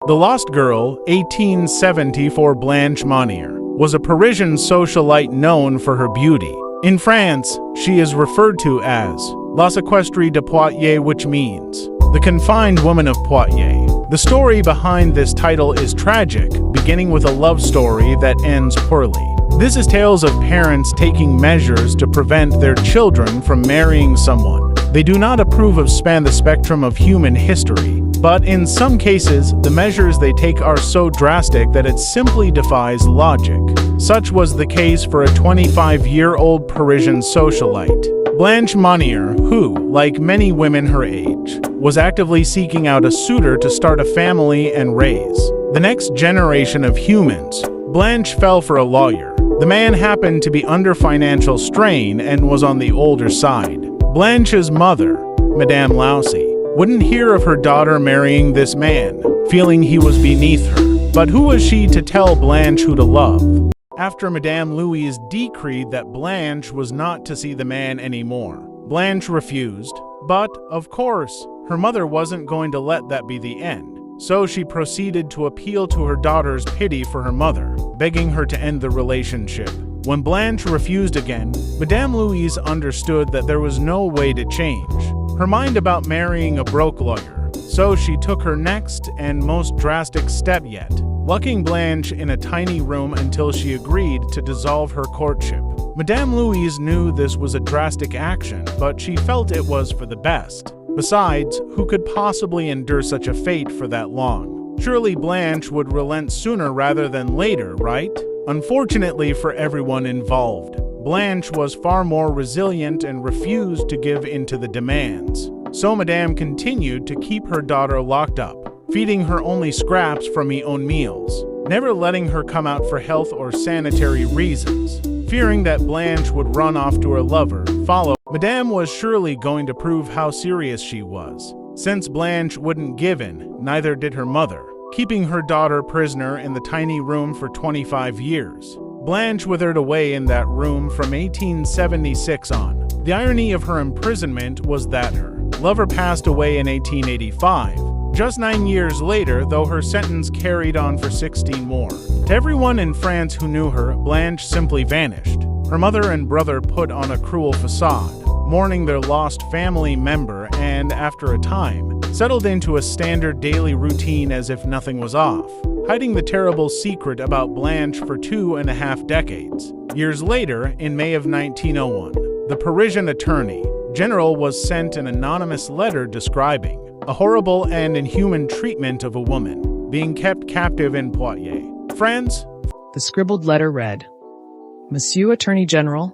The Lost Girl, 1870 for Blanche Monnier, was a Parisian socialite known for her beauty. In France, she is referred to as La Séquestrée de Poitiers, which means the confined woman of Poitiers. The story behind this title is tragic, beginning with a love story that ends poorly. This is tales of parents taking measures to prevent their children from marrying someone they do not approve of. Span the spectrum of human history, but in some cases, the measures they take are so drastic that it simply defies logic. Such was the case for a 25-year-old Parisian socialite, Blanche Monnier, who, like many women her age, was actively seeking out a suitor to start a family and raise the next generation of humans. Blanche fell for a lawyer. The man happened to be under financial strain and was on the older side. Blanche's mother, Madame Lousy, wouldn't hear of her daughter marrying this man, feeling he was beneath her. But who was she to tell Blanche who to love? After Madame Louise decreed that Blanche was not to see the man anymore, Blanche refused. But, of course, her mother wasn't going to let that be the end. So she proceeded to appeal to her daughter's pity for her mother, begging her to end the relationship. When Blanche refused again, Madame Louise understood that there was no way to change her mind about marrying a broke lawyer, so she took her next and most drastic step yet, locking Blanche in a tiny room until she agreed to dissolve her courtship. Madame Louise knew this was a drastic action, but she felt it was for the best. Besides, who could possibly endure such a fate for that long? Surely Blanche would relent sooner rather than later, right? Unfortunately for everyone involved, Blanche was far more resilient and refused to give in to the demands. So Madame continued to keep her daughter locked up, feeding her only scraps from her own meals, never letting her come out for health or sanitary reasons. Fearing that Blanche would run off to her lover, Madame was surely going to prove how serious she was. Since Blanche wouldn't give in, neither did her mother, keeping her daughter prisoner in the tiny room for 25 years. Blanche withered away in that room from 1876 on. The irony of her imprisonment was that her lover passed away in 1885. Just 9 years later, though her sentence carried on for 16 more. To everyone in France who knew her, Blanche simply vanished. Her mother and brother put on a cruel facade, mourning their lost family member, and after a time, settled into a standard daily routine as if nothing was off, hiding the terrible secret about Blanche for 2.5 decades. Years later, in May of 1901, the Parisian Attorney General was sent an anonymous letter describing a horrible and inhuman treatment of a woman being kept captive in Poitiers, France. The scribbled letter read, "Monsieur Attorney General,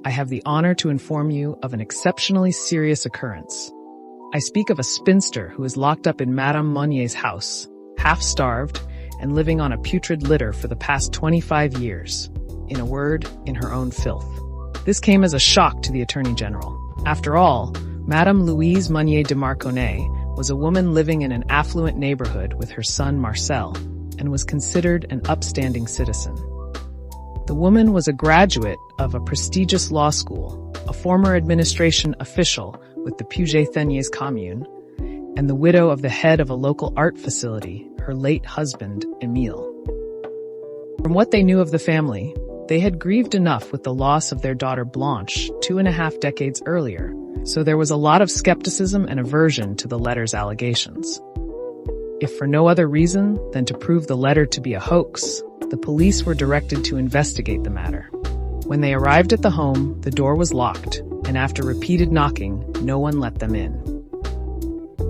I have the honor to inform you of an exceptionally serious occurrence. I speak of a spinster who is locked up in Madame Monnier's house, half-starved and living on a putrid litter for the past 25 years. In a word, in her own filth." This came as a shock to the Attorney General. After all, Madame Louise Monnier de Marconnay was a woman living in an affluent neighborhood with her son Marcel and was considered an upstanding citizen. The woman was a graduate of a prestigious law school, a former administration official with the Puget-Théniers commune, and the widow of the head of a local art facility, her late husband, Émile. From what they knew of the family, they had grieved enough with the loss of their daughter Blanche 2.5 decades earlier, so there was a lot of skepticism and aversion to the letter's allegations. If for no other reason than to prove the letter to be a hoax, the police were directed to investigate the matter. When they arrived at the home, the door was locked, and after repeated knocking, no one let them in.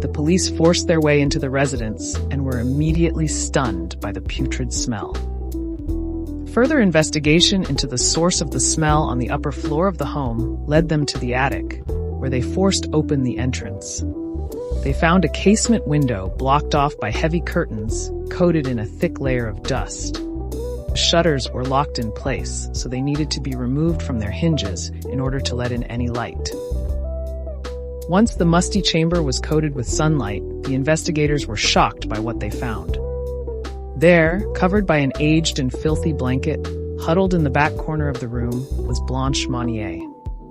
The police forced their way into the residence and were immediately stunned by the putrid smell. Further investigation into the source of the smell on the upper floor of the home led them to the attic, where they forced open the entrance. They found a casement window blocked off by heavy curtains coated in a thick layer of dust. The shutters were locked in place, so they needed to be removed from their hinges in order to let in any light. Once the musty chamber was coated with sunlight, the investigators were shocked by what they found. There, covered by an aged and filthy blanket, huddled in the back corner of the room, was Blanche Monnier.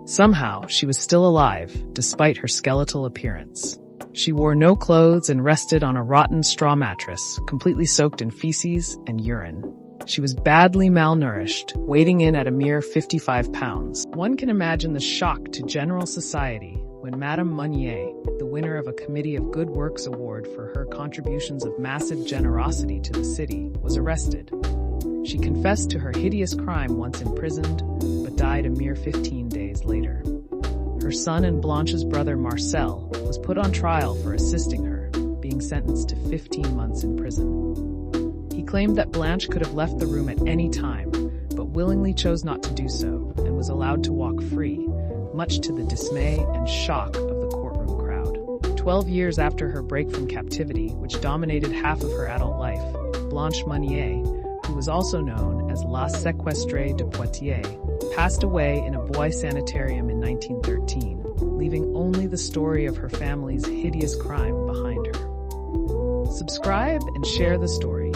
Somehow, she was still alive, despite her skeletal appearance. She wore no clothes and rested on a rotten straw mattress, completely soaked in feces and urine. She was badly malnourished, weighing in at a mere 55 pounds. One can imagine the shock to general society when Madame Monnier, the winner of a Committee of Good Works award for her contributions of massive generosity to the city, was arrested. She confessed to her hideous crime once imprisoned, but died a mere 15 days later. Her son and Blanche's brother Marcel was put on trial for assisting her, being sentenced to 15 months in prison. He claimed that Blanche could have left the room at any time, but willingly chose not to do so and was allowed to walk free, much to the dismay and shock of the courtroom crowd. 12 years after her break from captivity, which dominated half of her adult life, Blanche Monnier, who was also known as La Séquestrée de Poitiers, passed away in a boy sanitarium in 1913, leaving only the story of her family's hideous crime behind her. Subscribe and share the story.